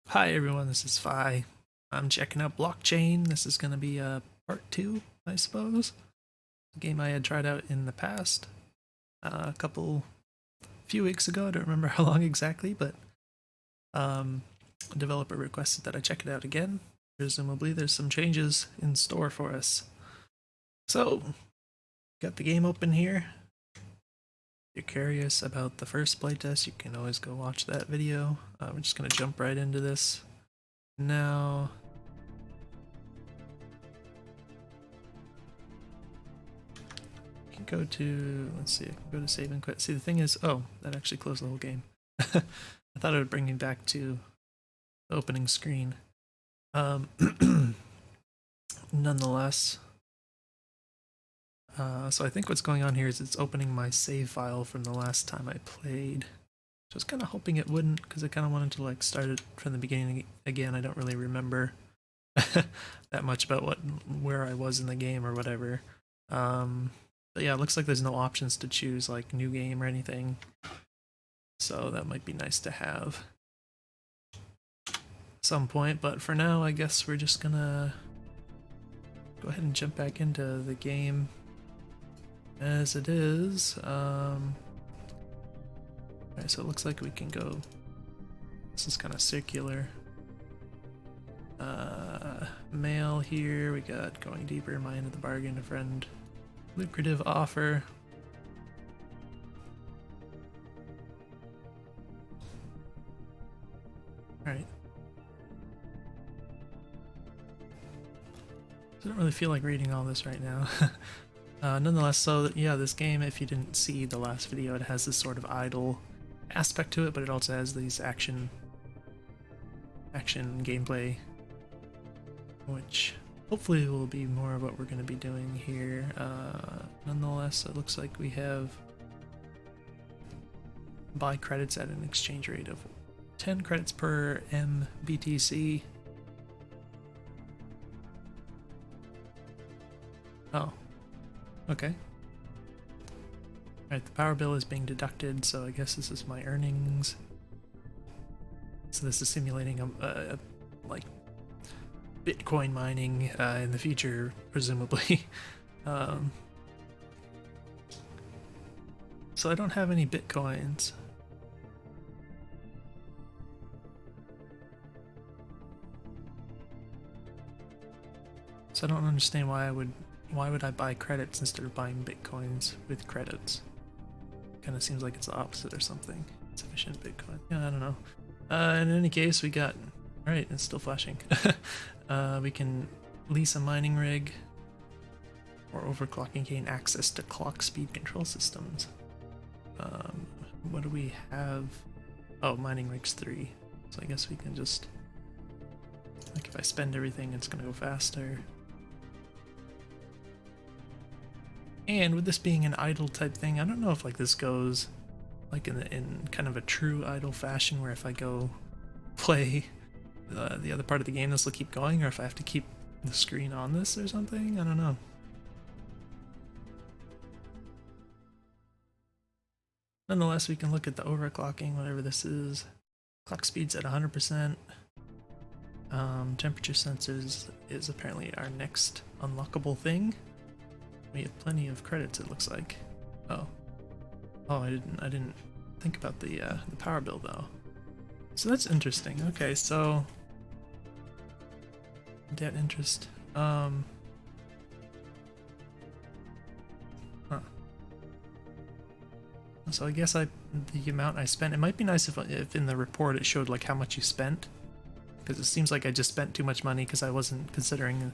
Hi everyone, this is Phi. I'm checking out Blockchain. This is going to be part 2, I suppose. A game I had tried out in the past. Few weeks ago. I don't remember how long exactly, but a developer requested that I check it out again. Presumably there's some changes in store for us. So, got the game open here. If you're curious about the first playtest, you can always go watch that video. We're just going to jump right into this. Now, I can go to, let's see, I can go to save and quit. See, the thing is, oh, that actually closed the whole game. I thought it would bring me back to the opening screen. Nonetheless, so I think what's going on here is it's opening my save file from the last time I played. Just kind of hoping it wouldn't, because I kind of wanted to like start it from the beginning again. I don't really remember that much about where I was in the game or whatever. But yeah, it looks like there's no options to choose like new game or anything. So that might be nice to have at some point, but for now I guess we're just gonna go ahead and jump back into the game as it is. Alright, so it looks like we can go, this is kind of circular. Mail here, we got going deeper, mind of the bargain, a friend, lucrative offer. Alright. I don't really feel like reading all this right now. Nonetheless, so yeah, this game, if you didn't see the last video, it has this sort of idle aspect to it, but it also has these action gameplay, which hopefully will be more of what we're going to be doing here. Nonetheless, it looks like we have buy credits at an exchange rate of 10 credits per MBTC. Oh, okay. Alright, the power bill is being deducted, so I guess this is my earnings. So this is simulating a like Bitcoin mining in the future, presumably. So I don't have any Bitcoins. So I don't understand why would I buy credits instead of buying Bitcoins with credits? Kind of seems like it's the opposite or something. Sufficient Bitcoin. Yeah, I don't know. In any case, we got, alright, it's still flashing. We can lease a mining rig or overclocking, gain access to clock speed control systems. What do we have? Oh, mining rigs 3. So I guess we can just, like, if I spend everything, it's gonna go faster. And with this being an idle type thing, I don't know if like this goes like in kind of a true idle fashion, where if I go play the other part of the game, this will keep going, or if I have to keep the screen on this or something. I don't know. Nonetheless, we can look at the overclocking, whatever this is. Clock speed's at 100%. Temperature sensors is apparently our next unlockable thing. We have plenty of credits, it looks like. Oh, I didn't think about the power bill though. So that's interesting. Okay, so debt interest. Huh. So I guess the amount I spent. It might be nice if in the report it showed like how much you spent, because it seems like I just spent too much money because I wasn't considering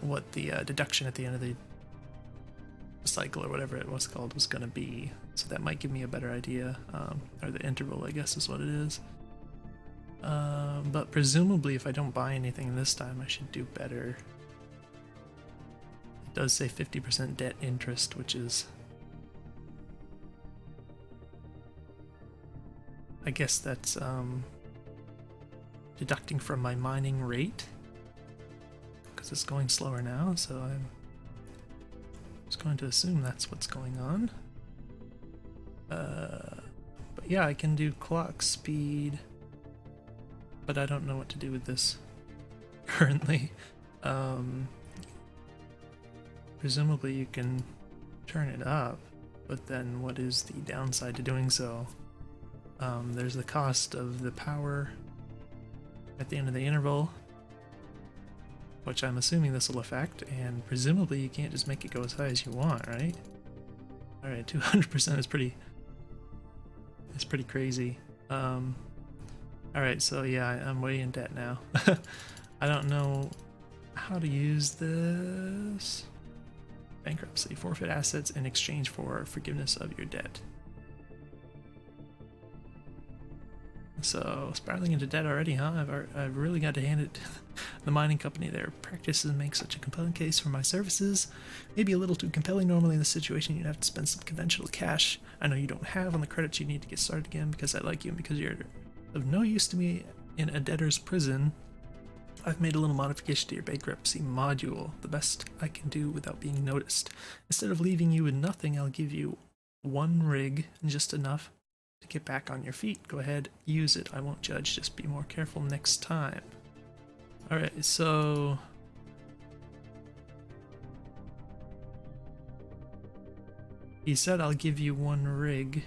what the deduction at the end of the cycle or whatever it was called was going to be. So that might give me a better idea, or the interval, I guess is what it is. But presumably if I don't buy anything this time, I should do better. It does say 50% debt interest, which is, I guess that's deducting from my mining rate, because it's going slower now, so I'm just going to assume that's what's going on. But yeah, I can do clock speed. but I don't know what to do with this currently. Presumably you can turn it up, but then what is the downside to doing so? There's the cost of the power at the end of the interval, which I'm assuming this will affect, and presumably you can't just make it go as high as you want, right? Alright, 200% is pretty crazy. Alright, so yeah, I'm way in debt now. I don't know how to use this. Bankruptcy. Forfeit assets in exchange for forgiveness of your debt. So, spiraling into debt already, huh? I've really got to hand it to the mining company. Their practices make such a compelling case for my services. Maybe a little too compelling. Normally in this situation you'd have to spend some conventional cash I know you don't have on the credits you need to get started again, because I like you and because you're of no use to me in a debtor's prison. I've made a little modification to your bankruptcy module, the best I can do without being noticed. Instead of leaving you with nothing, I'll give you one rig and just enough to get back on your feet. Go ahead, use it. I won't judge, just be more careful next time. Alright, so he said I'll give you one rig.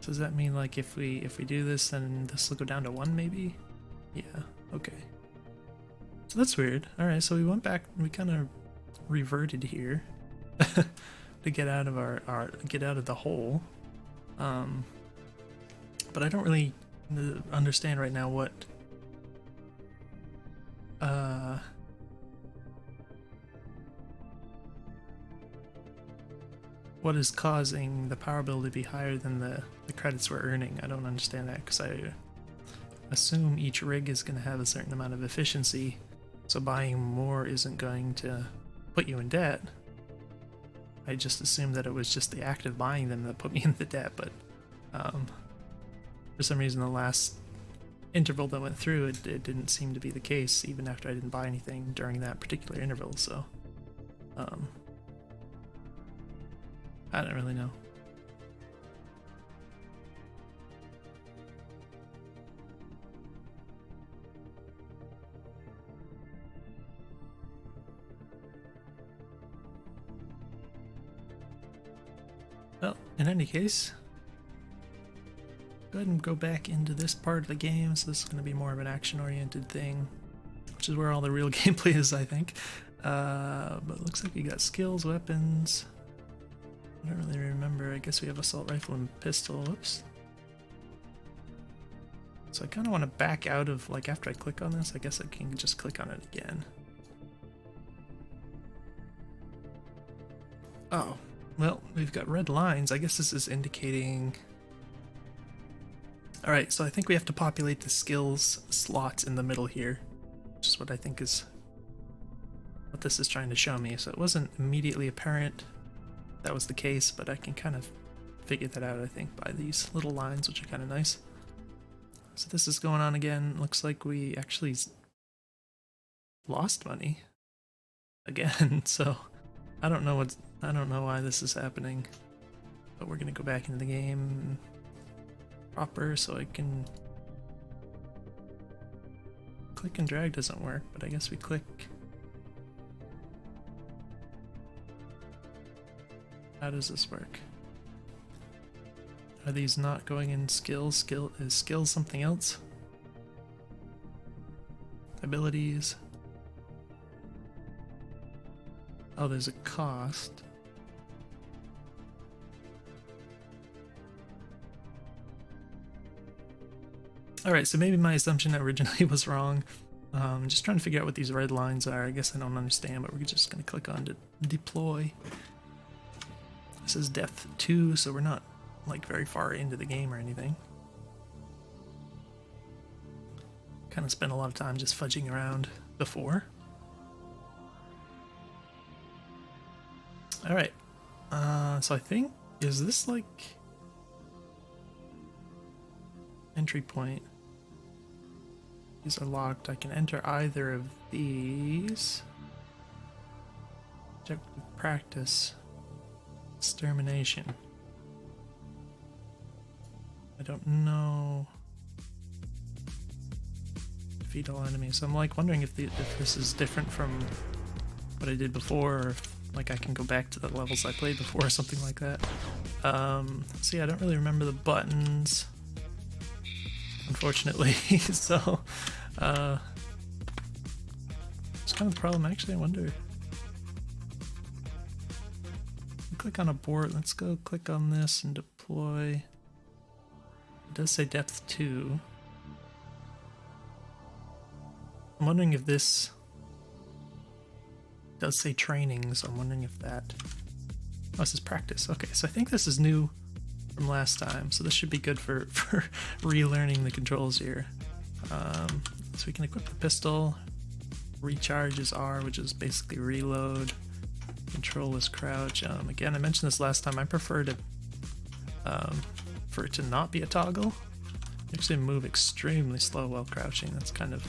So does that mean like if we do this, then this will go down to 1 maybe? Yeah, okay. So that's weird. Alright, so we went back and we kind of reverted here to get out of get out of the hole. But I don't really understand right now what is causing the power bill to be higher than the credits we're earning. I don't understand that, because I assume each rig is going to have a certain amount of efficiency, so buying more isn't going to put you in debt. I just assumed that it was just the act of buying them that put me in the debt, but for some reason the last interval that went through, it didn't seem to be the case, even after I didn't buy anything during that particular interval, so I don't really know. Well, in any case, go ahead and go back into this part of the game. So this is going to be more of an action-oriented thing, which is where all the real gameplay is, I think. But it looks like we got skills, weapons. I don't really remember. I guess we have assault rifle and pistol. Whoops. So I kind of want to back out of, like, after I click on this, I guess I can just click on it again. Oh, well, we've got red lines. I guess this is indicating... Alright, so I think we have to populate the skills slots in the middle here, which is what I think is what this is trying to show me. So it wasn't immediately apparent that was the case, but I can kind of figure that out, I think, by these little lines, which are kind of nice. So this is going on again. Looks like we actually lost money again. So I don't know why this is happening, but we're gonna go back into the game proper so I can click and drag. Doesn't work, but I guess we click. How does this work? Are these not going in skills? Is skills something else? Abilities. Oh, there's a cost. Alright, so maybe my assumption originally was wrong. I'm just trying to figure out what these red lines are. I guess I don't understand, but we're just going to click on to deploy. This is depth 2, so we're not like very far into the game or anything. Kind of spent a lot of time just fudging around before. Alright, so I think, is this like entry point? These are locked. I can enter either of these. Objective practice. Extermination. I don't know. Defeat all enemies. So I'm like wondering if this is different from what I did before, or if like I can go back to the levels I played before or something like that. See, I don't really remember the buttons, unfortunately. So it's kind of the problem. Actually, I wonder. Click on abort. Let's go click on this and deploy. It does say depth 2. I'm wondering if this does say training, so I'm wondering if that... Oh, this is practice. Okay, so I think this is new from last time, so this should be good for relearning the controls here. So we can equip the pistol. Recharge is R, which is basically reload. Control is crouch. Again, I mentioned this last time. I prefer to for it to not be a toggle. You actually move extremely slow while crouching. That's kind of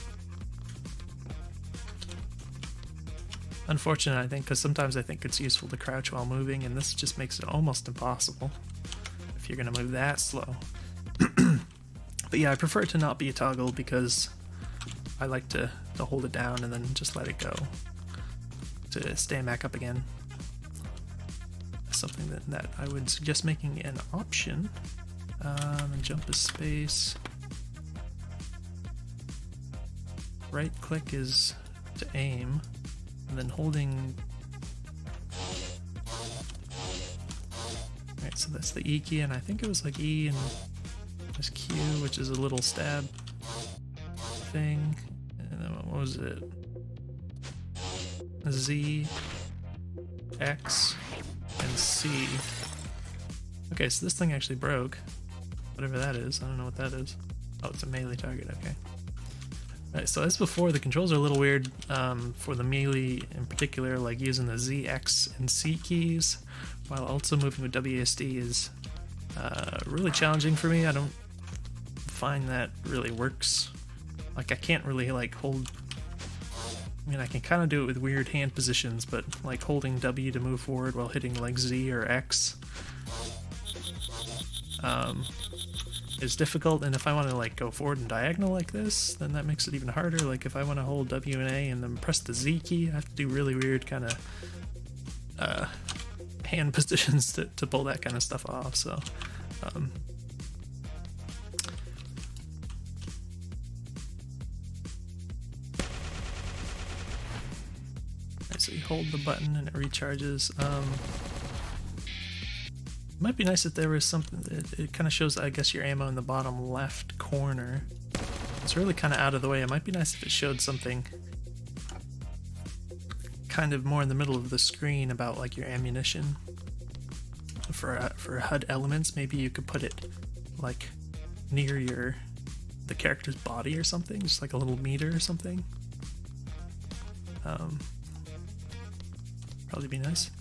unfortunate, I think, because sometimes I think it's useful to crouch while moving, and this just makes it almost impossible if you're going to move that slow. But yeah, I prefer it to not be a toggle because I like to hold it down and then just let it go to stand back up again. That's something that I would suggest making an option. And jump is space. Right click is to aim, and then holding... Alright, so that's the E key, and I think it was like E and there's Q, which is a little stab thing. And then what was it? Z, X, and C. Okay, so this thing actually broke. Whatever that is. I don't know what that is. Oh, it's a melee target. Okay. Alright, so as before, the controls are a little weird for the melee in particular, like using the Z, X, and C keys, while also moving with WASD is really challenging for me. I don't find that really works. Like, I can't really, like, hold... I mean, I can kind of do it with weird hand positions, but like holding W to move forward while hitting like Z or X is difficult, and if I want to like go forward and diagonal like this, then that makes it even harder. Like if I want to hold W and A and then press the Z key, I have to do really weird kind of hand positions to pull that kind of stuff off, so so you hold the button and it recharges. It might be nice if there was something that it kind of shows, I guess, your ammo in the bottom left corner. It's really kind of out of the way. It might be nice if it showed something kind of more in the middle of the screen about like your ammunition. For HUD elements, maybe you could put it like near the character's body or something, just like a little meter or something. Probably be nice.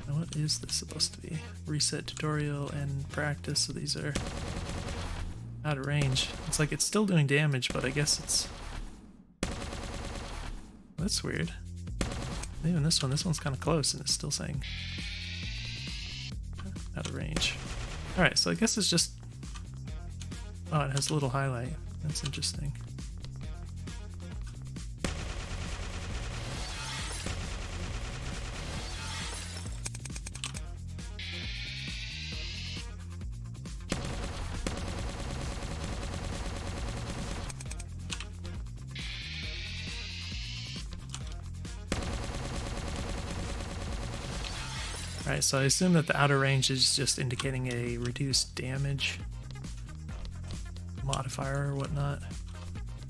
Now what is this supposed to be? Reset tutorial and practice, so these are out of range. It's like it's still doing damage, but I guess it's... That's weird. Even this one's kind of close and it's still saying out of range. Alright, so I guess it's just... Oh, it has a little highlight. That's interesting. Alright, so I assume that the outer range is just indicating a reduced damage modifier or whatnot.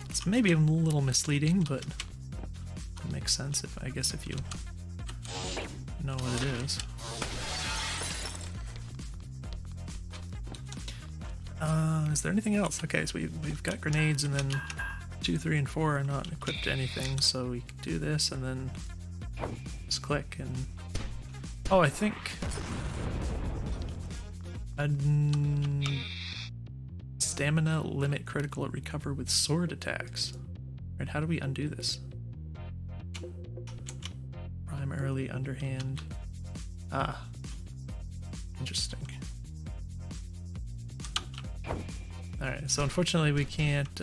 It's maybe a little misleading, but it makes sense if you know what it is. Is there anything else? Okay, so we've got grenades, and then 2, 3, and 4 are not equipped to anything, so we can do this and then just click and... Oh, I think... Stamina limit critical recover with sword attacks. Right, how do we undo this? Primarily underhand. Ah. Interesting. Alright, so unfortunately we can't,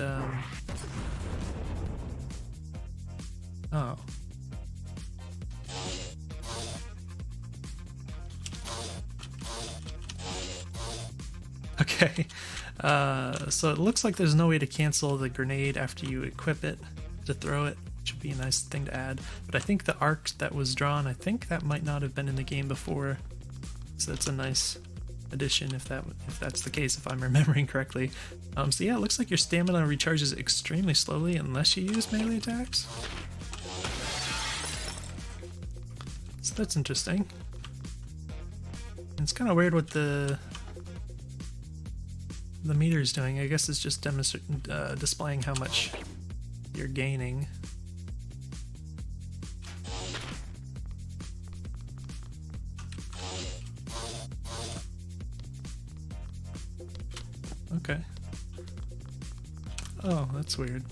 oh. Okay, so it looks like there's no way to cancel the grenade after you equip it to throw it, which would be a nice thing to add. But I think the arc that was drawn, I think that might not have been in the game before, so that's a nice addition if that's the case, if I'm remembering correctly. So yeah, it looks like your stamina recharges extremely slowly unless you use melee attacks. So that's interesting. And it's kind of weird what the meter is doing. I guess it's just displaying how much you're gaining. Okay. Oh, that's weird.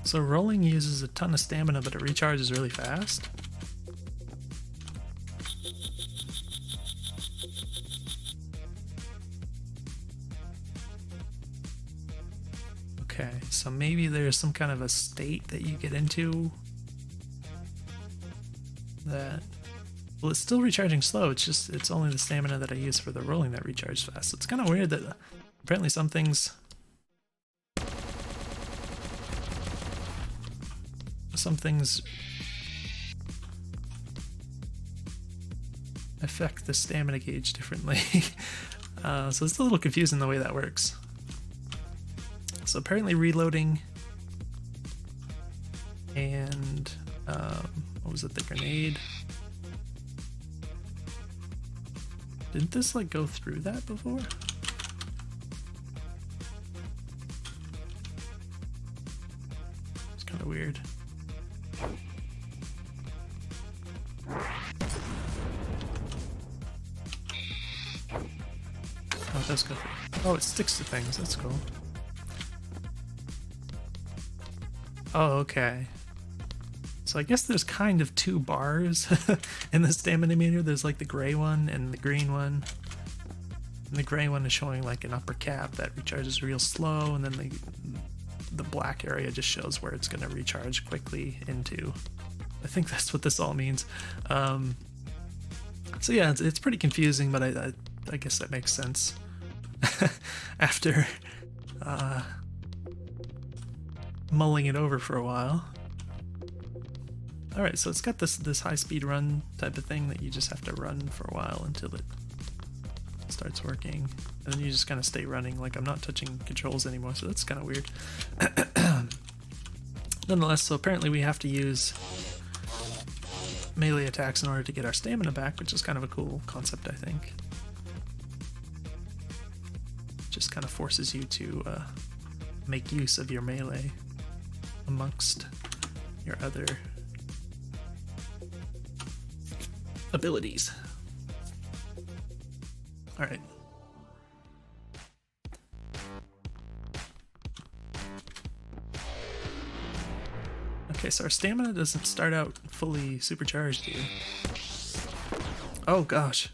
So rolling uses a ton of stamina, but it recharges really fast? Okay, so maybe there's some kind of a state that you get into that... Well, it's still recharging slow, it's only the stamina that I use for the rolling that recharges fast. So it's kind of weird that apparently some things affect the stamina gauge differently. So it's a little confusing the way that works. So apparently reloading and what was it, the grenade? Didn't this like go through that before? It's kind of weird. Oh, it does go through. Oh, it sticks to things. That's cool. Oh, okay. So I guess there's kind of two bars in the stamina meter. There's like the gray one and the green one. And the gray one is showing like an upper cap that recharges real slow, and then the black area just shows where it's going to recharge quickly into. I think that's what this all means. So yeah, it's pretty confusing, but I guess that makes sense after mulling it over for a while. Alright, so it's got this high-speed run type of thing that you just have to run for a while until it starts working. And then you just kind of stay running, like I'm not touching controls anymore, so that's kind of weird. Nonetheless, so apparently we have to use melee attacks in order to get our stamina back, which is kind of a cool concept, I think. Just kind of forces you to make use of your melee amongst your other abilities. Alright. Okay, so our stamina doesn't start out fully supercharged here. Oh gosh.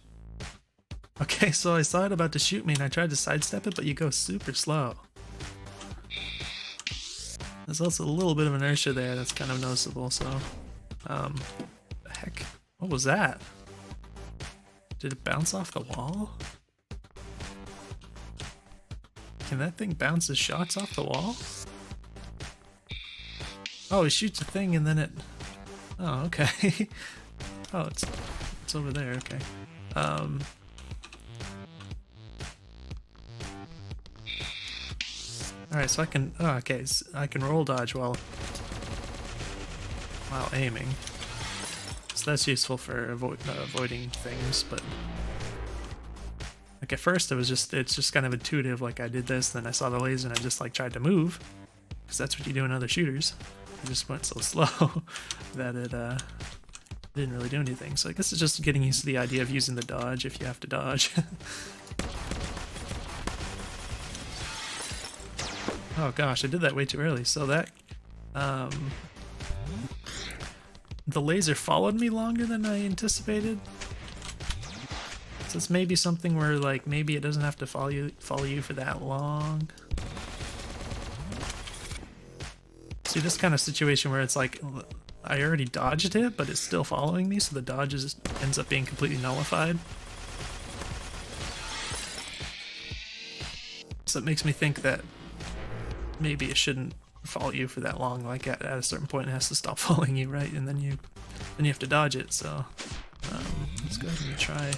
Okay, so I saw it about to shoot me and I tried to sidestep it, but you go super slow. There's also a little bit of inertia there that's kind of noticeable, so... the heck? What was that? Did it bounce off the wall? Can that thing bounce his shots off the wall? Oh, he shoots a thing and then it... Oh, okay. Oh, it's over there, okay. Alright, so I can... Oh, okay, so I can roll dodge while aiming. So that's useful for avoiding things, but... Like at first it's just kind of intuitive, like I did this, then I saw the laser and I just like tried to move. Because that's what you do in other shooters. It just went so slow that it didn't really do anything. So I guess it's just getting used to the idea of using the dodge if you have to dodge. Oh gosh, I did that way too early. So that... the laser followed me longer than I anticipated. So it's maybe something where like maybe it doesn't have to follow you for that long. See, this kind of situation where it's like I already dodged it, but it's still following me, so the dodge ends up being completely nullified. So it makes me think that maybe it shouldn't follow you for that long. Like at a certain point, it has to stop following you, right? And then you have to dodge it. So let's go ahead and try.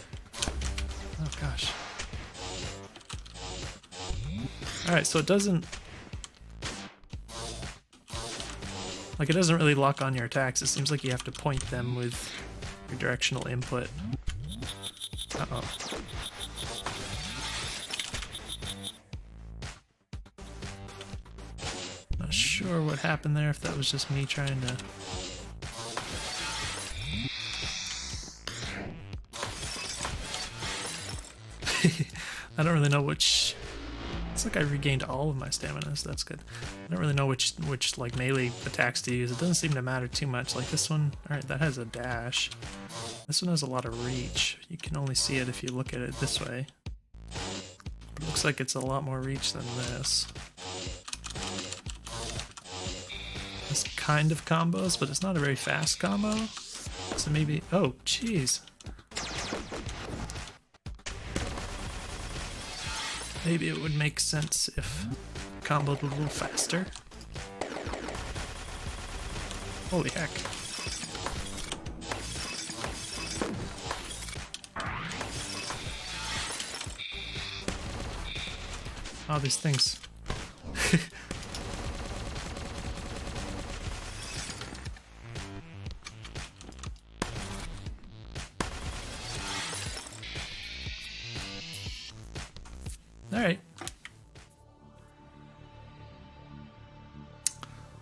Oh gosh. All right, so it doesn't. Like, it doesn't really lock on your attacks. It seems like you have to point them with your directional input. Uh-oh. Not sure what happened there, if that was just me trying to... I don't really know which... It's like I regained all of my stamina, so that's good. I don't really know which like melee attacks to use. It doesn't seem to matter too much. Like this one, alright, that has a dash. This one has a lot of reach. You can only see it if you look at it this way. But it looks like it's a lot more reach than this. This kind of combos, but it's not a very fast combo. So maybe... Oh, jeez. Maybe it would make sense if comboed a little faster. Holy heck. Oh, these things. Alright.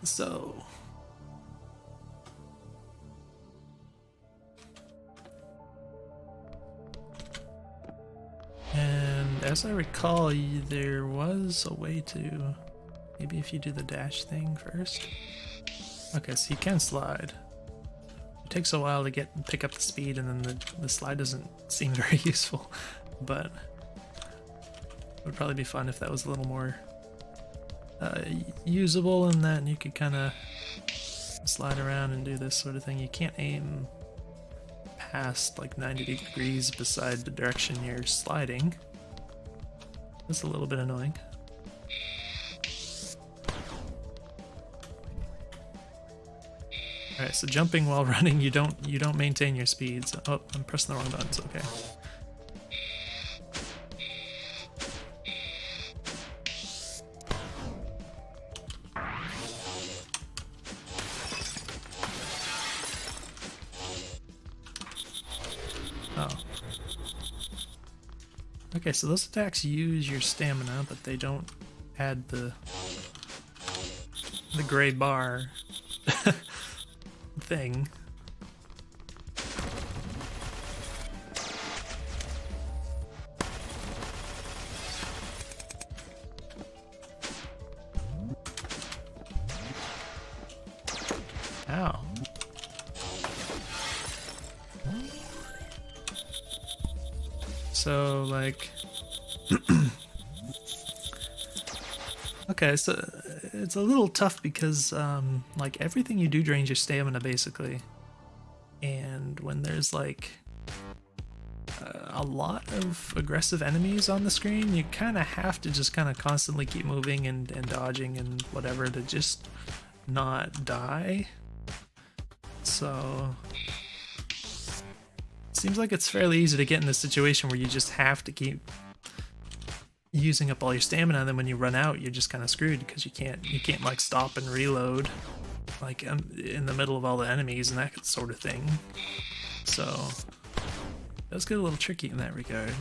So... And as I recall, there was a way to... Maybe if you do the dash thing first? Okay, so you can slide. It takes a while to pick up the speed, and then the slide doesn't seem very useful. But... It would probably be fun if that was a little more usable, and that you could kind of slide around and do this sort of thing. You can't aim past like 90 degrees beside the direction you're sliding. That's a little bit annoying. Alright, so jumping while running, you don't maintain your speeds. Oh, I'm pressing the wrong buttons, okay. Okay, so those attacks use your stamina, but they don't add the gray bar thing. Ow. So, like... Okay, so it's a little tough because, like, everything you do drains your stamina, basically. And when there's, like, a lot of aggressive enemies on the screen, you kind of have to just kind of constantly keep moving and dodging and whatever to just not die. So... Seems like it's fairly easy to get in this situation where you just have to keep using up all your stamina, and then when you run out, you're just kind of screwed because you can't like stop and reload like in the middle of all the enemies and that sort of thing. So it does get a little tricky in that regard.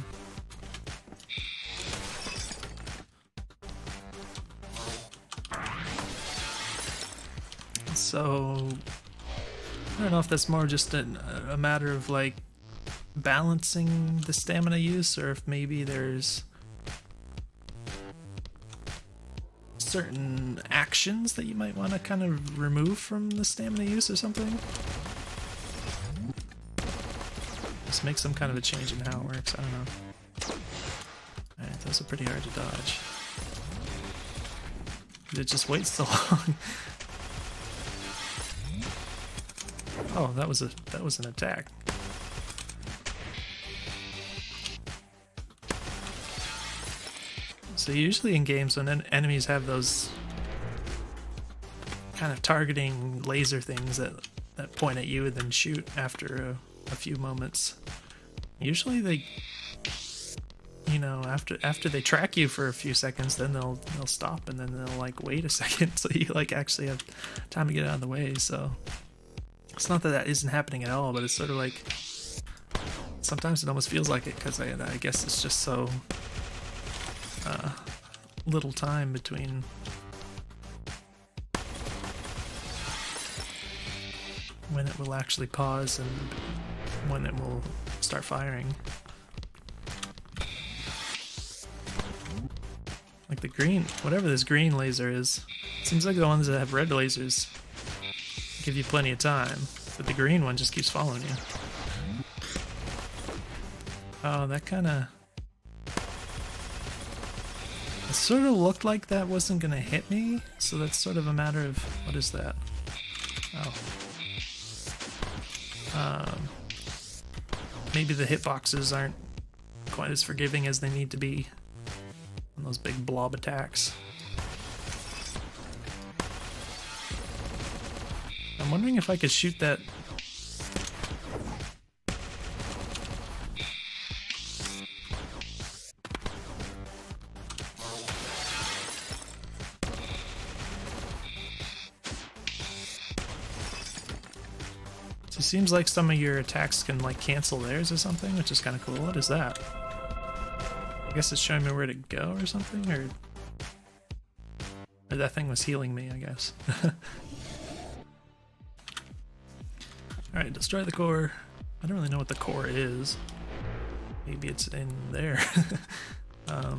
So I don't know if that's more just a matter of like balancing the stamina use, or if maybe there's certain actions that you might want to kind of remove from the stamina use or something. Just make some kind of a change in how it works. I don't know. Alright, those are pretty hard to dodge. It just waits so long. Oh, that was an attack. So usually in games when enemies have those kind of targeting laser things that point at you and then shoot after a few moments, usually they, you know, after they track you for a few seconds, then they'll stop and then they'll like wait a second so you like actually have time to get out of the way. So it's not that that isn't happening at all, but it's sort of like sometimes it almost feels like it because I guess it's just so little time between when it will actually pause and when it will start firing. Like the green, whatever this green laser is, seems like the ones that have red lasers give you plenty of time, but the green one just keeps following you. Oh, that kind of... It sort of looked like that wasn't going to hit me, so that's sort of a matter of... What is that? Oh. Maybe the hitboxes aren't quite as forgiving as they need to be on those big blob attacks. I'm wondering if I could shoot that... It seems like some of your attacks can like cancel theirs or something, which is kind of cool. What is that? I guess it's showing me where to go or something, or that thing was healing me, I guess. Alright, destroy the core. I don't really know what the core is. Maybe it's in there. I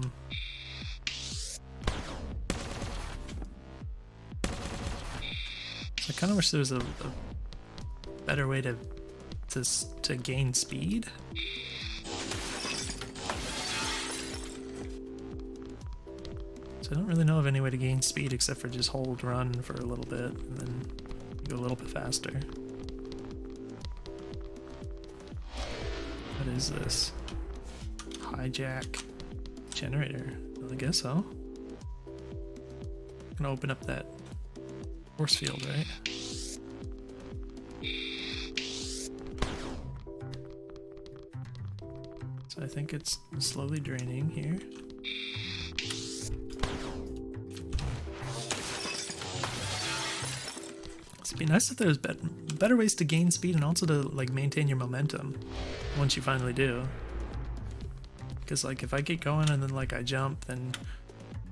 kind of wish there was a better way to gain speed. So I don't really know of any way to gain speed except for just hold run for a little bit and then go a little bit faster. What is this? Hijack generator. Well, I guess so. I'm gonna open up that force field, right? So I think it's slowly draining here. It'd be nice if there's better ways to gain speed and also to like maintain your momentum once you finally do. Because like if I get going and then like I jump, then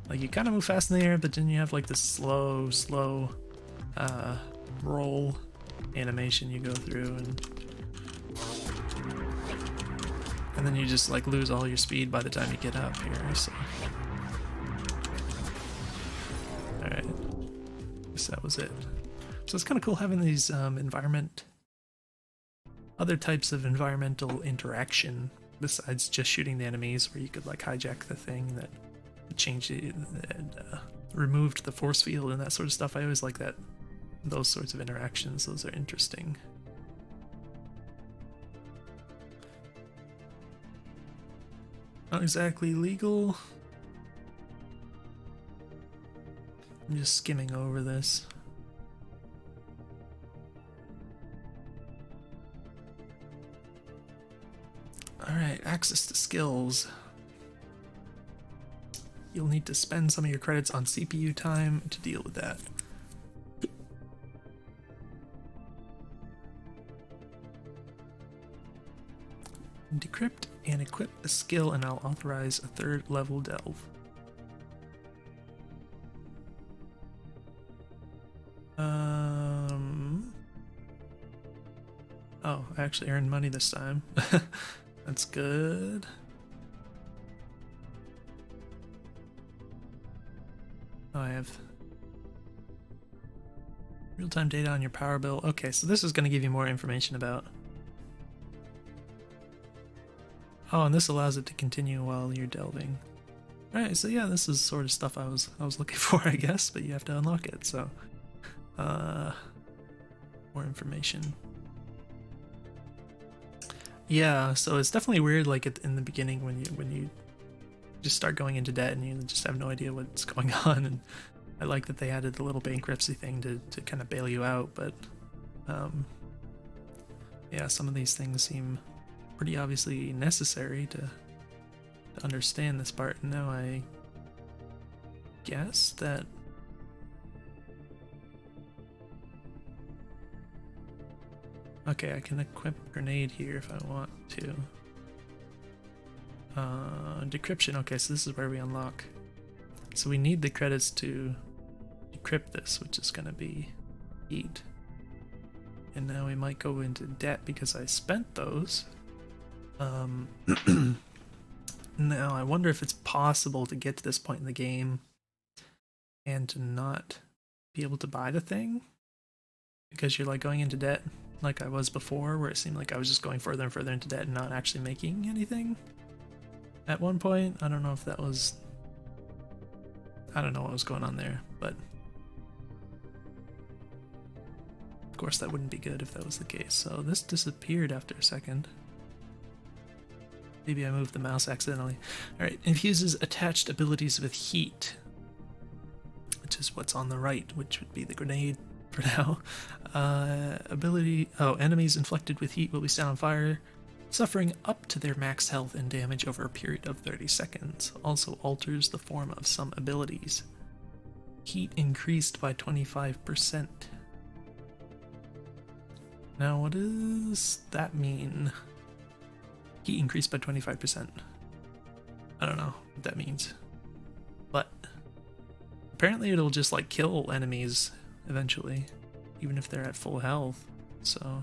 like you kind of move fast in the air, but then you have like this slow roll animation you go through, and then you just like lose all your speed by the time you get up here. So all right, guess that was it. So it's kind of cool having these other types of environmental interaction besides just shooting the enemies, where you could like hijack the thing that changed it and removed the force field and that sort of stuff. I always like that, those sorts of interactions. Those are interesting. Not exactly legal. I'm just skimming over this. Alright, access to skills. You'll need to spend some of your credits on CPU time to deal with that. Decrypt and equip a skill, and I'll authorize a 3rd level delve. Oh, I actually earned money this time. That's good. Oh, I have real-time data on your power bill. Okay, so this is going to give you more information about Oh, and this allows it to continue while you're delving. Alright, so yeah, this is sort of stuff I was looking for, I guess, but you have to unlock it, so more information. Yeah, so it's definitely weird like in the beginning when you just start going into debt and you just have no idea what's going on, and I like that they added the little bankruptcy thing to kind of bail you out, but yeah, some of these things seem pretty obviously necessary to understand this part. Now I guess that okay, I can equip grenade here if I want to. Decryption, okay, so this is where we unlock. So we need the credits to decrypt this, which is gonna be heat. And now we might go into debt because I spent those. Now I wonder if it's possible to get to this point in the game and to not be able to buy the thing because you're like going into debt like I was before, where it seemed like I was just going further and further into debt and not actually making anything at one point. I don't know if that was, I don't know what was going on there, but of course that wouldn't be good if that was the case. So this disappeared after a second. Maybe I moved the mouse accidentally. Alright, infuses attached abilities with heat, which is what's on the right, which would be the grenade for now. Enemies inflicted with heat will be set on fire, suffering up to their max health and damage over a period of 30 seconds. Also alters the form of some abilities. Heat increased by 25%. Now what does that mean? Heat increased by 25%. I don't know what that means. But apparently it'll just like kill enemies eventually, even if they're at full health. So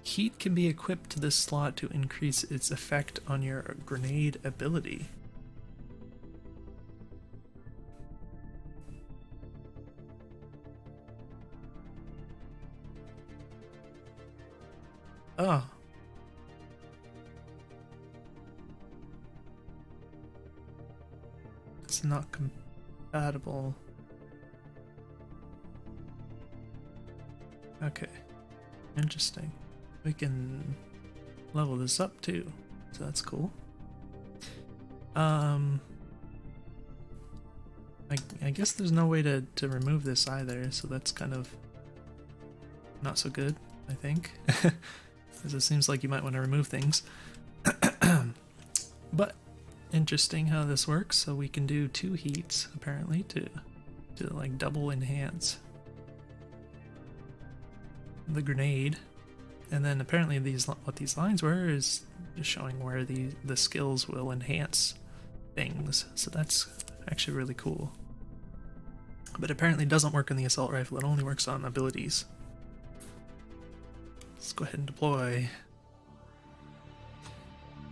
heat can be equipped to this slot to increase its effect on your grenade ability. Oh. It's not compatible. Okay. Interesting. We can level this up too, so that's cool. I guess there's no way to remove this either, so that's kind of not so good, I think. Because it seems like you might want to remove things. But interesting how this works. So we can do 2 heats apparently to like double enhance the grenade. And then apparently what these lines were is just showing where the skills will enhance things. So that's actually really cool. But apparently it doesn't work on the assault rifle, it only works on abilities. Let's go ahead and deploy.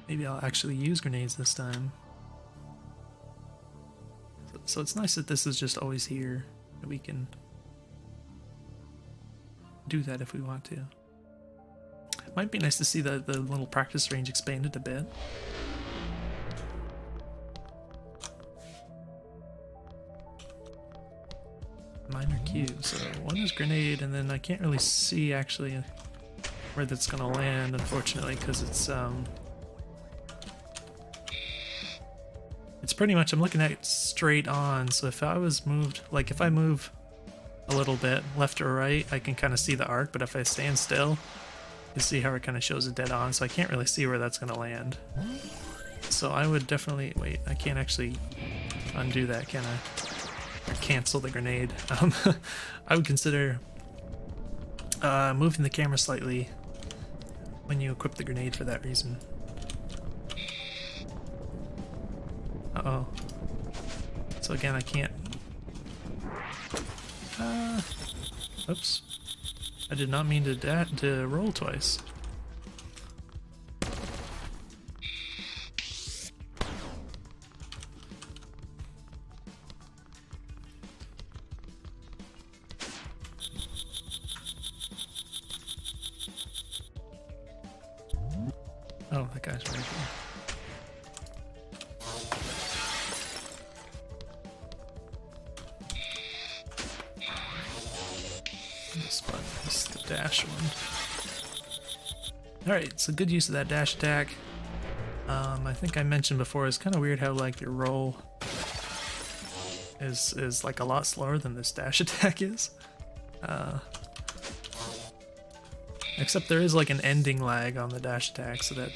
Maybe I'll actually use grenades this time. So it's nice that this is just always here, that we can do that if we want to. Might be nice to see the little practice range expanded a bit. Minor cube, so one is grenade, and then I can't really see actually where that's gonna land, unfortunately, because it's pretty much, I'm looking at it straight on, so if I was moved, like if I move a little bit left or right, I can kind of see the arc, but if I stand still, you see how it kind of shows it dead on, so I can't really see where that's gonna land. So I would definitely, wait, I can't actually undo that, can I? Or cancel the grenade. I would consider moving the camera slightly when you equip the grenade for that reason. Uh-oh. So again, I can't... oops. I did not mean to roll twice. Oh, that guy's right here. This button is the dash one. Alright, it's a good use of that dash attack. I think I mentioned before, it's kind of weird how like your roll is like a lot slower than this dash attack is. Except there is like an ending lag on the dash attack, so that...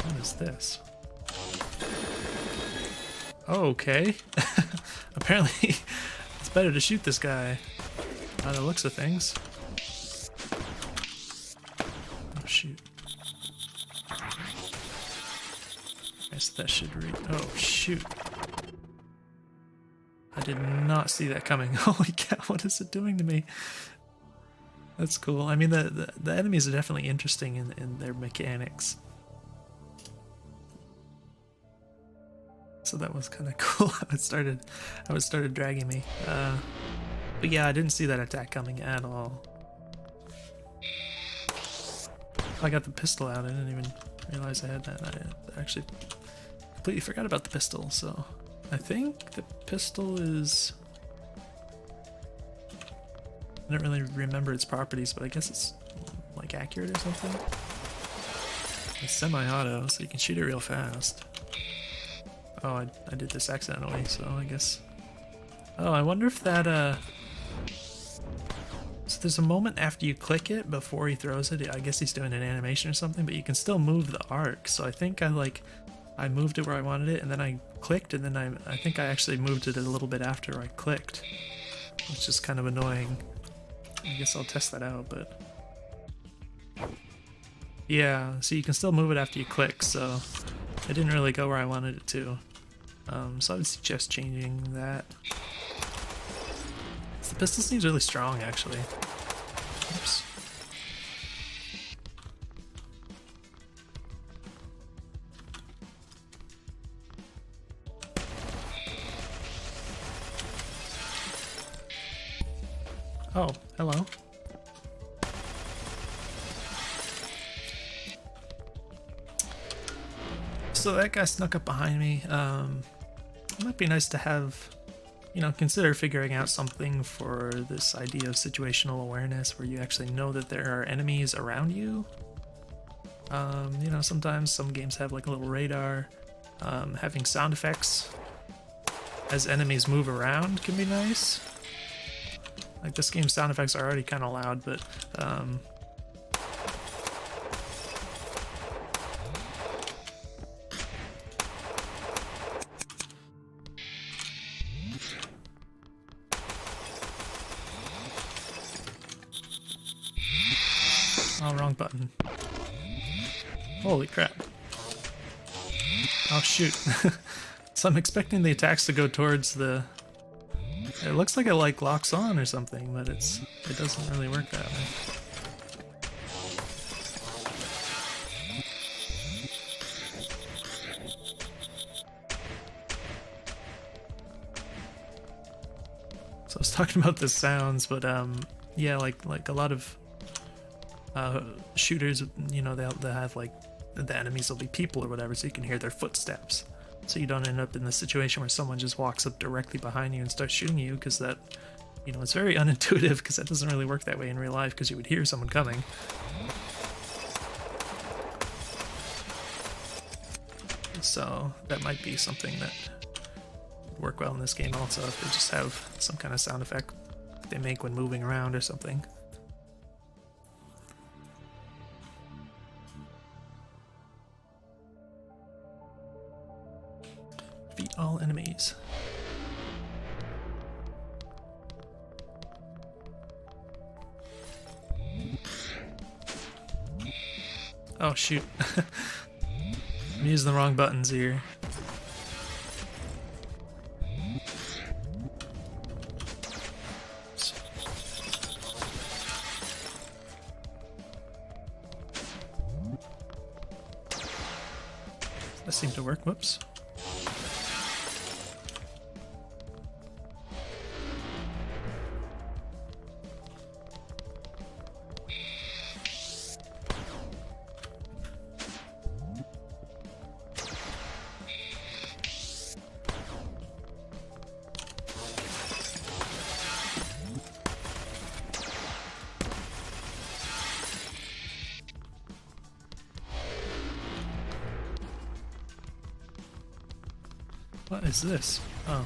What is this? Oh, okay. Apparently it's better to shoot this guy by the looks of things. Oh shoot. Guess that should read. Oh shoot. I did not see that coming. Holy cow, what is it doing to me? That's cool. I mean, the enemies are definitely interesting in their mechanics. So that was kind of cool how it started dragging me. But yeah, I didn't see that attack coming at all. I got the pistol out. I didn't even realize I had that. I actually completely forgot about the pistol, so I think the pistol is... I don't really remember its properties, but I guess it's like accurate or something. It's semi-auto, so you can shoot it real fast. Oh, I did this accidentally, so I guess... Oh, I wonder if that, So there's a moment after you click it before he throws it. I guess he's doing an animation or something, but you can still move the arc. So I think I moved it where I wanted it, and then I clicked, and then I think I actually moved it a little bit after I clicked, which is kind of annoying. I guess I'll test that out, but... Yeah, so you can still move it after you click, so it didn't really go where I wanted it to. So I would suggest changing that. The pistol seems really strong, actually. Oops. Oh, hello. So that guy snuck up behind me. It might be nice to have, you know, consider figuring out something for this idea of situational awareness where you actually know that there are enemies around you. You know, sometimes some games have like a little radar. Having sound effects as enemies move around can be nice. Like this game's sound effects are already kind of loud, but oh, wrong button. Holy crap. Oh shoot. So I'm expecting the attacks to go towards the... It looks like it like locks on or something, but it doesn't really work that way. So I was talking about the sounds, but yeah, like a lot of shooters, you know, they'll have like the enemies will be people or whatever, so you can hear their footsteps. So you don't end up in the situation where someone just walks up directly behind you and starts shooting you, because that, you know, it's very unintuitive, because that doesn't really work that way in real life, because you would hear someone coming. So that might be something that would work well in this game also, if they just have some kind of sound effect they make when moving around or something. Defeat all enemies. Oh shoot. I'm using the wrong buttons here. That seemed to work. Whoops. What is this? Oh.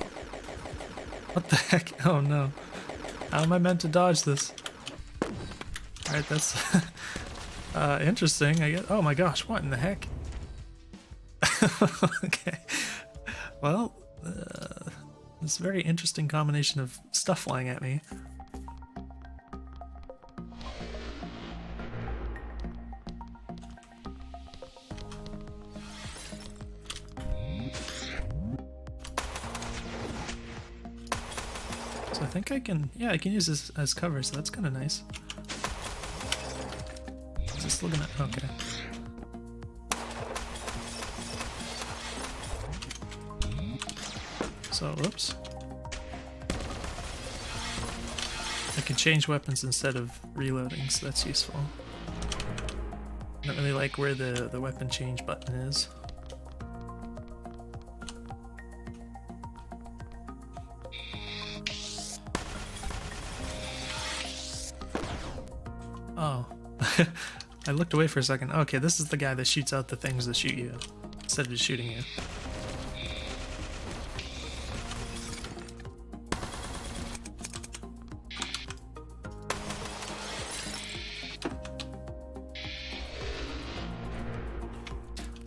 What the heck? Oh no. How am I meant to dodge this? Alright, that's interesting, I guess. Oh my gosh, what in the heck? Okay. Well, this very interesting combination of stuff flying at me. So I think I can, yeah, I can use this as cover, so that's kind of nice. Just looking at, okay. So, whoops. I can change weapons instead of reloading, so that's useful. I don't really like where the weapon change button is. Oh. I looked away for a second. Okay, this is the guy that shoots out the things that shoot you, instead of just shooting you.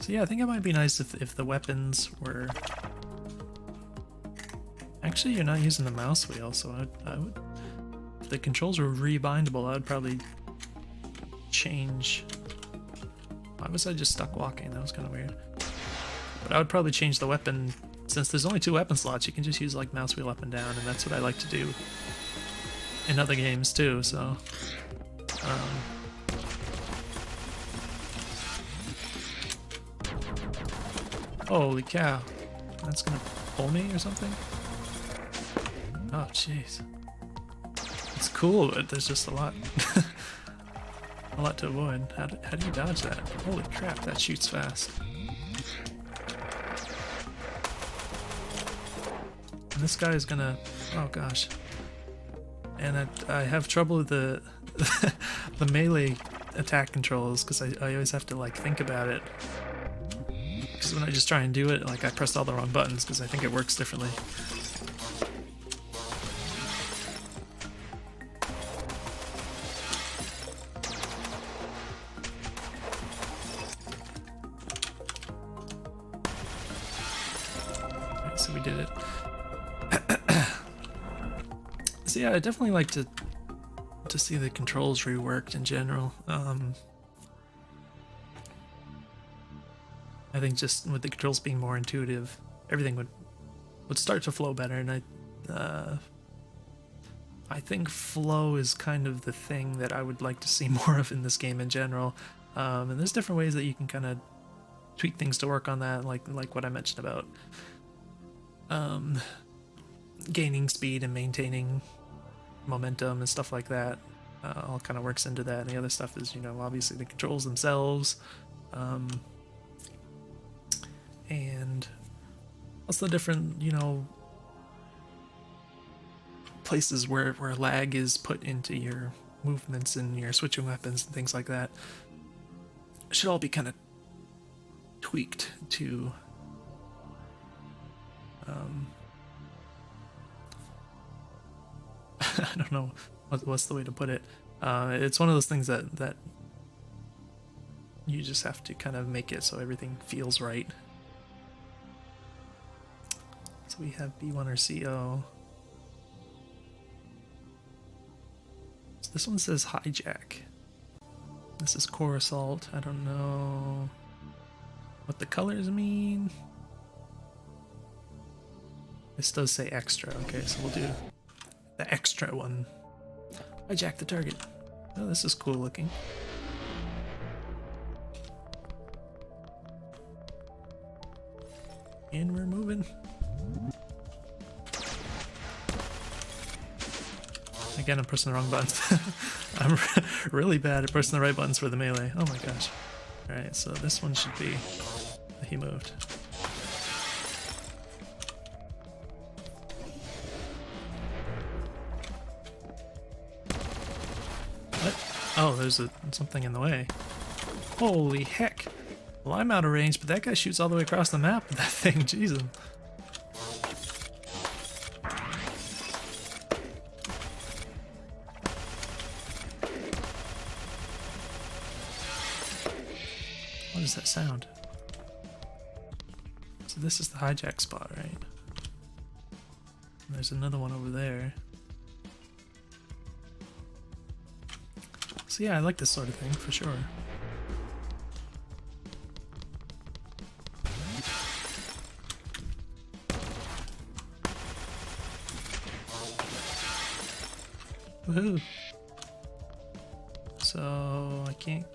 So yeah, I think it might be nice if the weapons were... Actually, you're not using the mouse wheel, so I would... If the controls were rebindable, I would probably change... Why was I just stuck walking? That was kind of weird. But I would probably change the weapon... Since there's only 2 weapon slots, you can just use like mouse wheel up and down, and that's what I like to do in other games too, so... Holy cow. That's gonna pull me or something? Oh, jeez. It's cool, but there's just a lot. A lot to avoid. How do you dodge that? Holy crap, that shoots fast. And this guy is gonna... Oh gosh. And I have trouble with the the melee attack controls, because I always have to like think about it. Because when I just try and do it, like I pressed all the wrong buttons because I think it works differently. Alright, so we did it. So yeah, I definitely like to see the controls reworked in general. I think just with the controls being more intuitive, everything would start to flow better, and I think flow is kind of the thing that I would like to see more of in this game in general. And there's different ways that you can kind of tweak things to work on that, like what I mentioned about gaining speed and maintaining momentum and stuff like that. All kind of works into that, and the other stuff is, you know, obviously the controls themselves. And what's the different, you know, places where lag is put into your movements and your switching weapons and things like that. It should all be kind of tweaked to I don't know what's the way to put it. It's one of those things that you just have to kind of make it so everything feels right. So we have B1 or CO. So this one says hijack. This is core assault. I don't know what the colors mean. This does say extra. Okay, so we'll do the extra one. Hijack the target. Oh, this is cool looking. And we're moving. Again, I'm pressing the wrong buttons. I'm really bad at pressing the right buttons for the melee. Oh my gosh. Alright, so this one should be... He moved. What? Oh, there's something in the way. Holy heck! Well, I'm out of range, but that guy shoots all the way across the map with that thing. Jesus. is that sound? So this is the hijack spot, right? And there's another one over there. So yeah, I like this sort of thing, for sure. Woohoo! So I can't...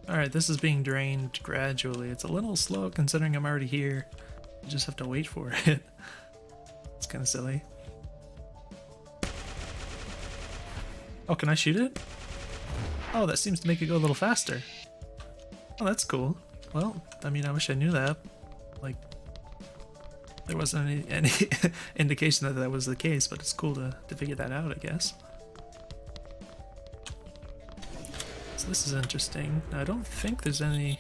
Alright, this is being drained gradually. It's a little slow considering I'm already here. You just have to wait for it. It's kind of silly. Oh, can I shoot it? Oh, that seems to make it go a little faster. Oh, that's cool. Well, I mean, I wish I knew that. Like, there wasn't any indication that that was the case, but it's cool to figure that out, I guess. So this is interesting. Now, I don't think there's any...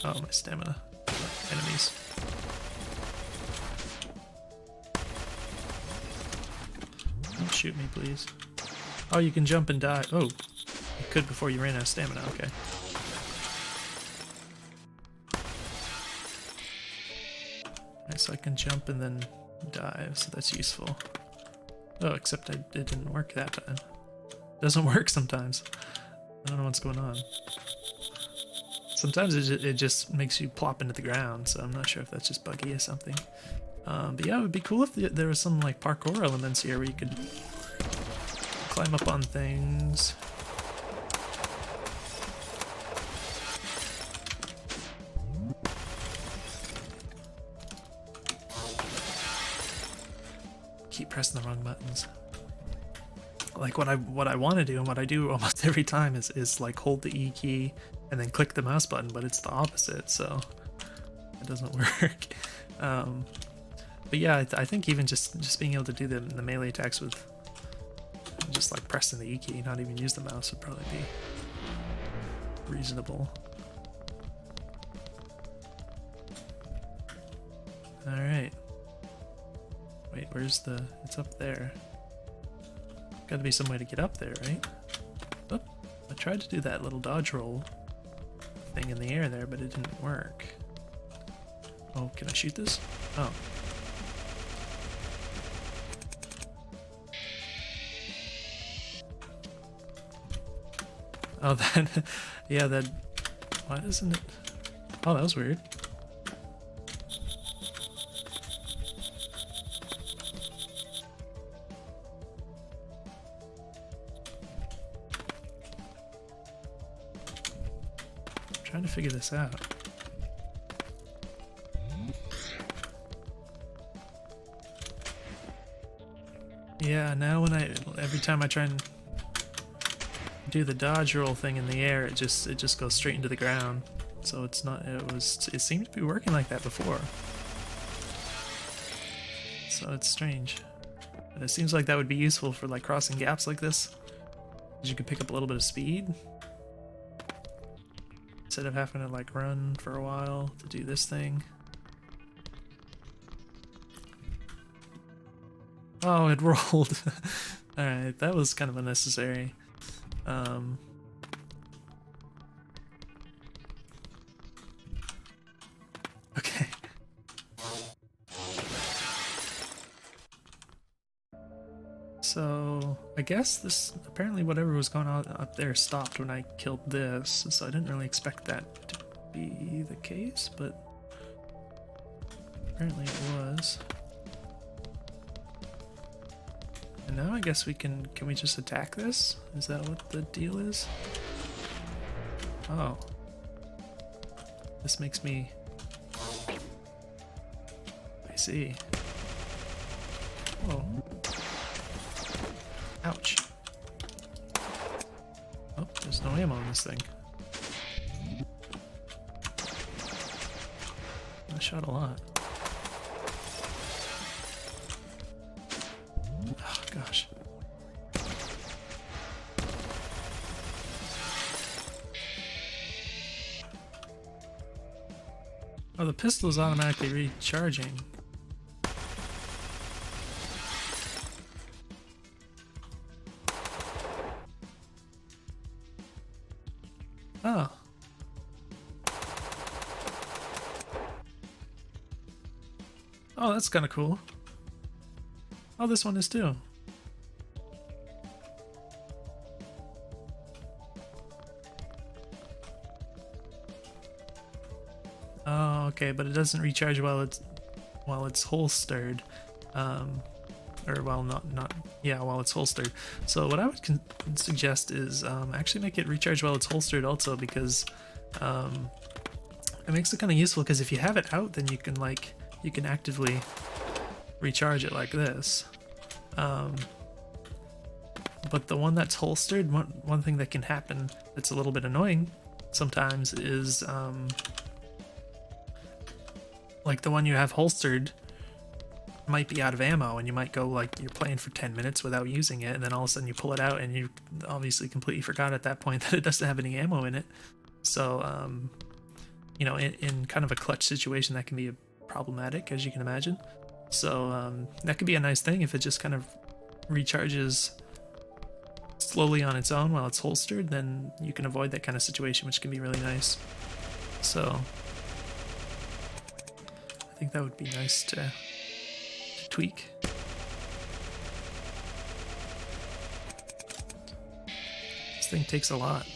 Oh, my stamina. Enemies. Don't shoot me, please. Oh, you can jump and die. Oh, you could before you ran out of stamina. Okay. Alright, so I can jump and then dive, so that's useful. Oh, except it didn't work that time. Doesn't work sometimes. I don't know what's going on. Sometimes it just makes you plop into the ground, so I'm not sure if that's just buggy or something. But yeah, it would be cool if there was some like parkour elements here where you could climb up on things. Keep pressing the wrong buttons. Like what I want to do and what I do almost every time is like hold the E key and then click the mouse button, but it's the opposite, so it doesn't work. But yeah, I think even just being able to do the melee attacks with just like pressing the E key, not even use the mouse, would probably be reasonable. Alright. Wait, where's the... It's up there. Gotta be some way to get up there, right? Oh, I tried to do that little dodge roll thing in the air there, but it didn't work. Oh, can I shoot this? Oh. Oh, that... yeah, that... Why doesn't it... Oh, that was weird. Trying to figure this out. Yeah, now when every time I try and do the dodge roll thing in the air, it just goes straight into the ground. So it's not, it seemed to be working like that before. So it's strange. But it seems like that would be useful for like crossing gaps like this. Because you could pick up a little bit of speed. Instead of having to like run for a while to do this thing. Oh, it rolled. Alright, that was kind of unnecessary. Okay. So, I guess this, apparently whatever was going on up there stopped when I killed this, so I didn't really expect that to be the case, but apparently it was. And now I guess can we just attack this? Is that what the deal is? Oh. This makes me... I see. Whoa. Ouch. Oh, there's no ammo on this thing. I shot a lot. Oh, gosh. Oh, the pistol is automatically recharging. Oh. Oh, that's kind of cool. Oh, this one is too. Oh, okay, but it doesn't recharge while it's holstered, or while it's holstered. So what I would suggest is actually make it recharge while it's holstered also, because it makes it kind of useful. Because if you have it out, then you can actively recharge it like this. But the one that's holstered, one thing that can happen that's a little bit annoying sometimes is like the one you have holstered might be out of ammo, and you might go like you're playing for 10 minutes without using it, and then all of a sudden you pull it out and you obviously completely forgot at that point that it doesn't have any ammo in it. So you know, in kind of a clutch situation, that can be problematic, as you can imagine. So that could be a nice thing if it just kind of recharges slowly on its own while it's holstered. Then you can avoid that kind of situation, which can be really nice. So I think that would be nice to tweak. This thing takes a lot.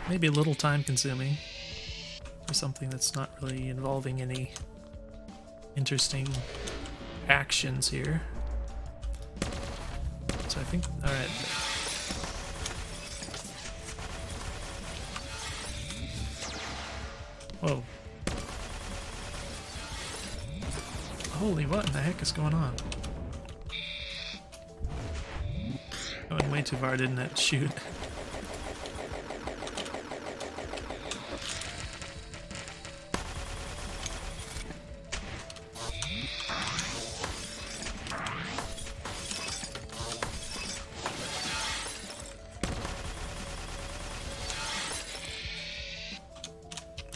Maybe a little time consuming for something that's not really involving any interesting actions here. So I think, alright. Whoa. Holy, what in the heck is going on? I went way too far, didn't it? Shoot.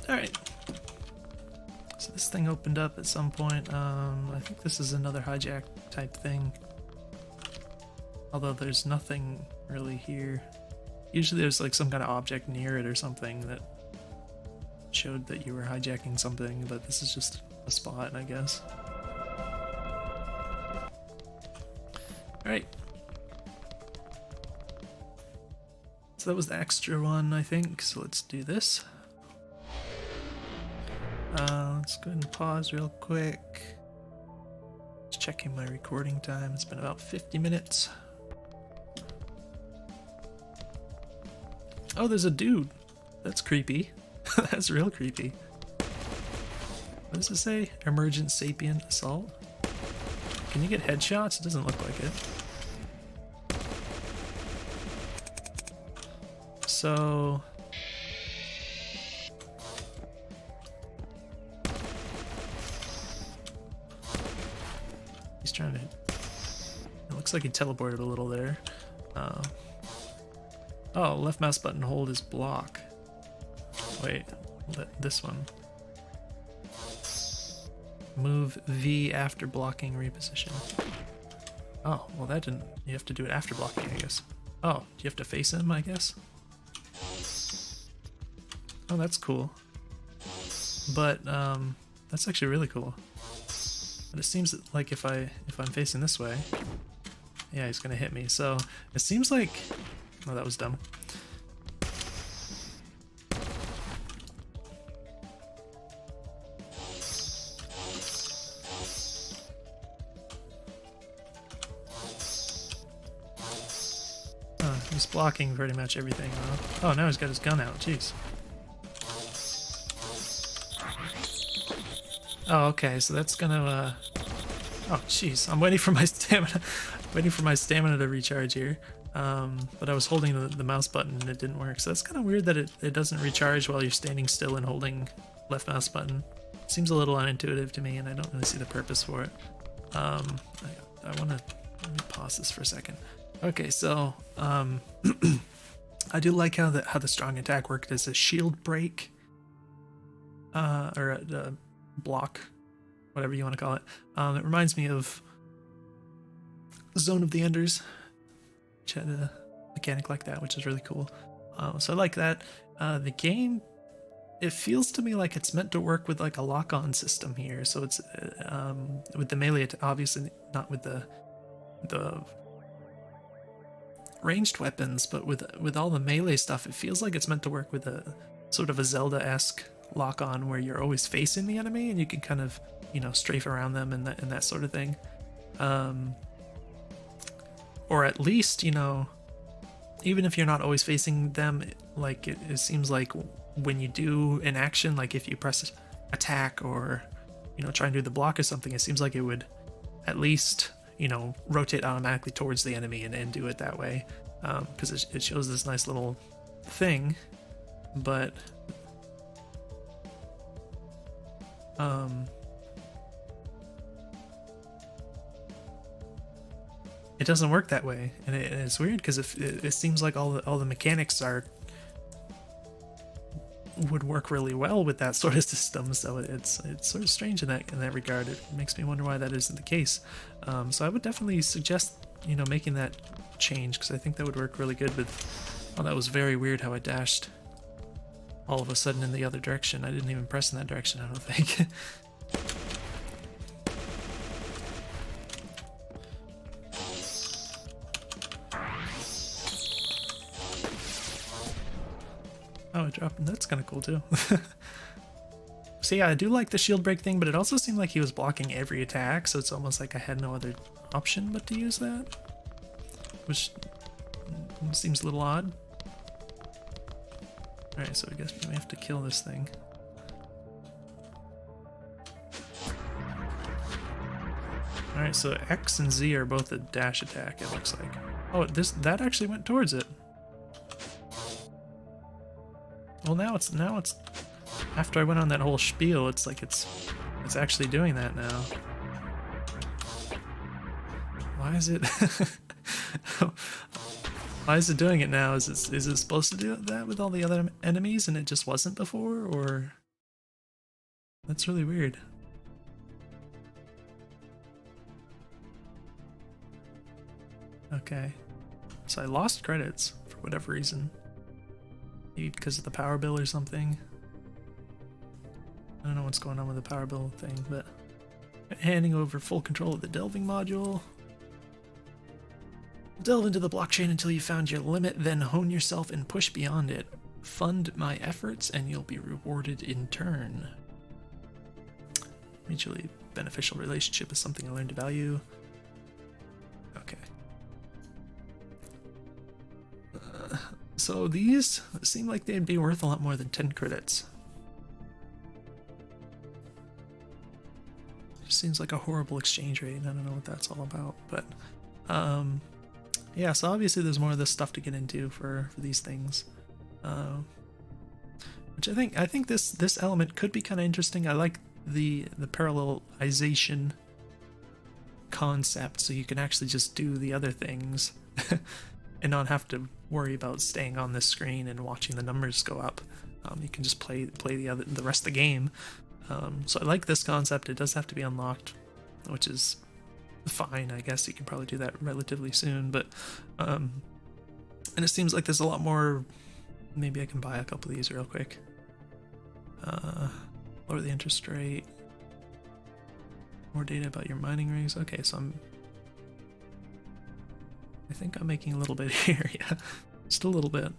Alright. So this thing opened up at some point. I think this is another hijack type thing. Although there's nothing really here. Usually there's like some kind of object near it or something that showed that you were hijacking something, but this is just a spot, I guess. Alright. So that was the extra one, I think. So let's do this. Let's go ahead and pause real quick. Just checking my recording time. It's been about 50 minutes. Oh, there's a dude. That's creepy. That's real creepy. What does it say? Emergent sapient assault? Can you get headshots? It doesn't look like it. So... he's trying to... it looks like he teleported a little there. Oh, left mouse button hold is block. Wait, this one. Move V after blocking reposition. Oh, well that didn't... you have to do it after blocking, I guess. Oh, do you have to face him, I guess? Oh, that's cool. But, that's actually really cool. But it seems like if I'm facing this way, yeah, he's gonna hit me. So it seems like, oh, that was dumb. He's blocking pretty much everything. Oh, now he's got his gun out. Jeez. Oh, okay, so that's gonna, oh, jeez, I'm waiting for my stamina, to recharge here. But I was holding the mouse button and it didn't work, so that's kind of weird that it doesn't recharge while you're standing still and holding left mouse button. Seems a little unintuitive to me, and I don't really see the purpose for it. I want to, let me pause this for a second. Okay, so I do like how the strong attack worked as a shield break, or a block, whatever you want to call it. It reminds me of Zone of the Enders, which had a mechanic like that, which is really cool. So I like that. The game it feels to me like it's meant to work with like a lock-on system here. So it's with the melee, obviously not with the ranged weapons, but with all the melee stuff, it feels like it's meant to work with a sort of a Zelda-esque lock-on where you're always facing the enemy and you can kind of, you know, strafe around them and that sort of thing. Or at least, you know, even if you're not always facing them, like it seems like when you do an action, like if you press attack or, you know, try and do the block or something, it seems like it would at least, you know, rotate automatically towards the enemy and do it that way, because it shows this nice little thing, but it doesn't work that way, and it's weird because it seems like all the mechanics would work really well with that sort of system. So it's sort of strange in that regard. It makes me wonder why that isn't the case. So I would definitely suggest, you know, making that change, because I think that would work really good with. Oh, that was very weird how I dashed all of a sudden in the other direction. I didn't even press in that direction, I don't think. Oh, it dropped. That's kind of cool too. So yeah, I do like the shield break thing, but it also seemed like he was blocking every attack, so it's almost like I had no other option but to use that, which seems a little odd. Alright, so I guess we may have to kill this thing. Alright, so X and Z are both a dash attack, it looks like. Oh, that actually went towards it. Well, now it's after I went on that whole spiel, it's like it's actually doing that now. Why is it why is it doing it now? Is it supposed to do that with all the other enemies and it just wasn't before, or that's really weird. Okay. So I lost credits for whatever reason. Maybe because of the power bill or something. I don't know what's going on with the power bill thing, but handing over full control of the delving module. Delve into the blockchain until you found your limit, then hone yourself and push beyond it. Fund my efforts and you'll be rewarded in turn. Mutually beneficial relationship is something I learned to value. Okay. So these seem like they'd be worth a lot more than 10 credits. Just seems like a horrible exchange rate. I don't know what that's all about, but yeah. So obviously there's more of this stuff to get into for these things, which I think this element could be kind of interesting. I like the parallelization concept, so you can actually just do the other things and not have to worry about staying on this screen and watching the numbers go up. You can just play the rest of the game. So I like this concept. It does have to be unlocked, which is fine. I guess you can probably do that relatively soon, but and it seems like there's a lot more. Maybe I can buy a couple of these real quick. Lower the interest rate. More data about your mining rigs. Okay, so I think I'm making a little bit here. Yeah, just a little bit.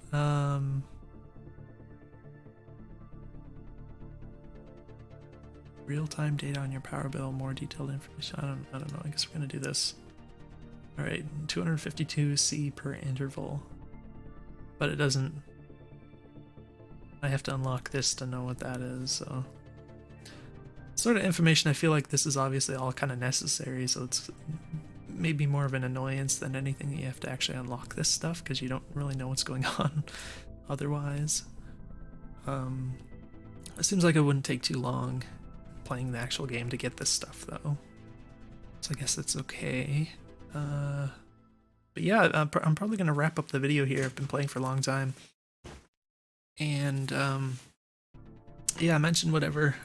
Real-time data on your power bill, more detailed information. I don't know. I guess we're gonna do this. All right, 252 C per interval, but it doesn't. I have to unlock this to know what that is. So, sort of information. I feel like this is obviously all kind of necessary. So it's maybe more of an annoyance than anything that you have to actually unlock this stuff, because you don't really know what's going on otherwise. It seems like it wouldn't take too long playing the actual game to get this stuff though, so I guess that's okay. But yeah, I'm probably gonna wrap up the video here. I've been playing for a long time, and yeah, I mentioned whatever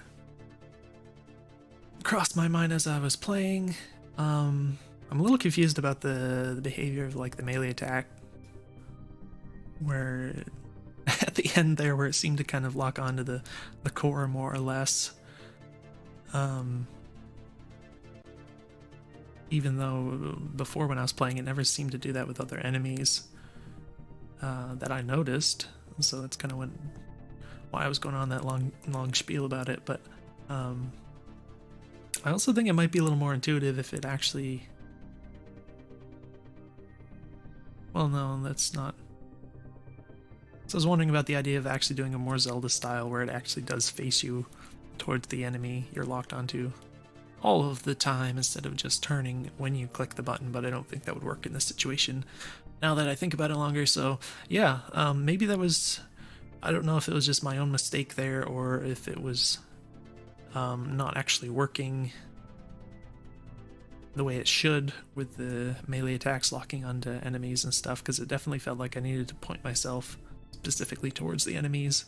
crossed my mind as I was playing. I'm a little confused about the behavior of like the melee attack, where at the end there where it seemed to kind of lock onto the core more or less. Even though before when I was playing it never seemed to do that with other enemies that I noticed. So that's kind of why I was going on that long spiel about it. But I also think it might be a little more intuitive if it actually... Well, no, that's not... So I was wondering about the idea of actually doing a more Zelda style where it actually does face you towards the enemy you're locked onto all of the time instead of just turning when you click the button, but I don't think that would work in this situation now that I think about it longer. So yeah, maybe that was... I don't know if it was just my own mistake there or if it was not actually working the way it should with the melee attacks locking onto enemies and stuff, because it definitely felt like I needed to point myself specifically towards the enemies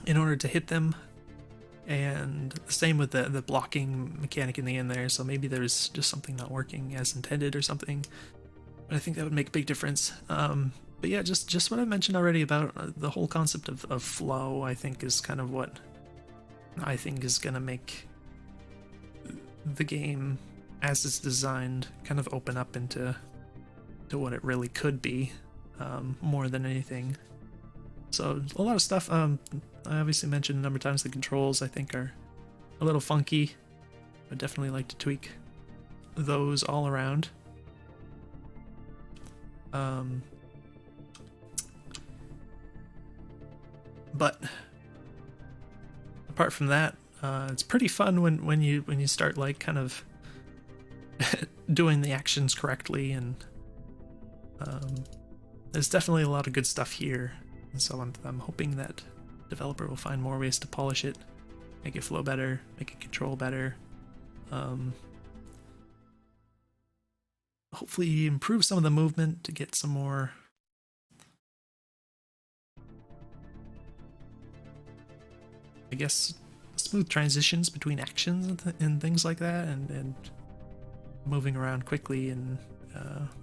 in order to hit them. And the same with the blocking mechanic in the end there, so maybe there's just something not working as intended or something, but I think that would make a big difference. But yeah, just what I mentioned already about the whole concept of flow, I think is kind of what I think is going to make the game as it's designed kind of open up into what it really could be, more than anything. So a lot of stuff. I obviously mentioned a number of times the controls I think are a little funky. I'd definitely like to tweak those all around. But apart from that, it's pretty fun when you start like kind of doing the actions correctly, and there's definitely a lot of good stuff here. And so I'm hoping that the developer will find more ways to polish it, make it flow better, make it control better. Hopefully improve some of the movement to get some more I guess smooth transitions between actions and things like that, and moving around quickly and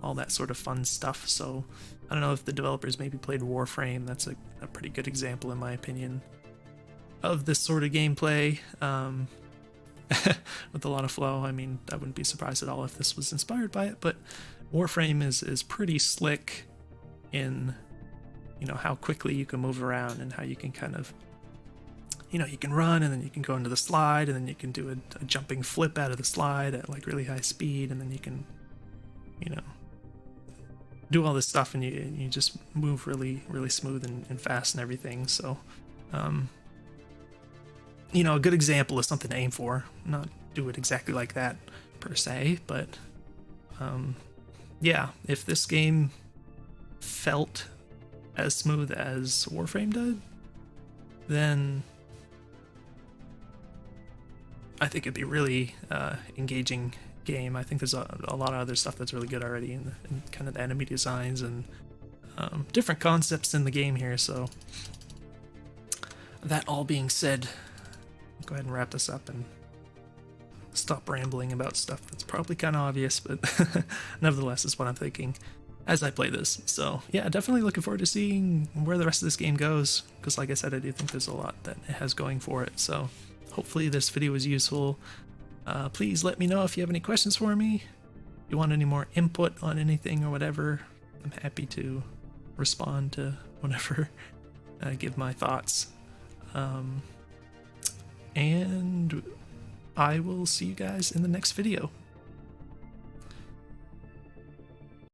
all that sort of fun stuff. So I don't know if the developers maybe played Warframe. That's a pretty good example in my opinion of this sort of gameplay, with a lot of flow. I mean, I wouldn't be surprised at all if this was inspired by it, but Warframe is pretty slick in, you know, how quickly you can move around and how you can kind of, you know, you can run and then you can go into the slide and then you can do a jumping flip out of the slide at like really high speed, and then you can, you know, do all this stuff, and you just move really smooth and fast and everything. So you know, a good example is something to aim for. Not do it exactly like that per se, but yeah, if this game felt as smooth as Warframe did, then I think it'd be really engaging game. I think there's a lot of other stuff that's really good already in kind of the enemy designs and different concepts in the game here. So that all being said, I'll go ahead and wrap this up and stop rambling about stuff that's probably kind of obvious, but nevertheless is what I'm thinking as I play this. So yeah, definitely looking forward to seeing where the rest of this game goes, because like I said, I do think there's a lot that it has going for it. So hopefully this video was useful. Please let me know if you have any questions for me. If you want any more input on anything or whatever, I'm happy to respond to whatever, give my thoughts. And I will see you guys in the next video.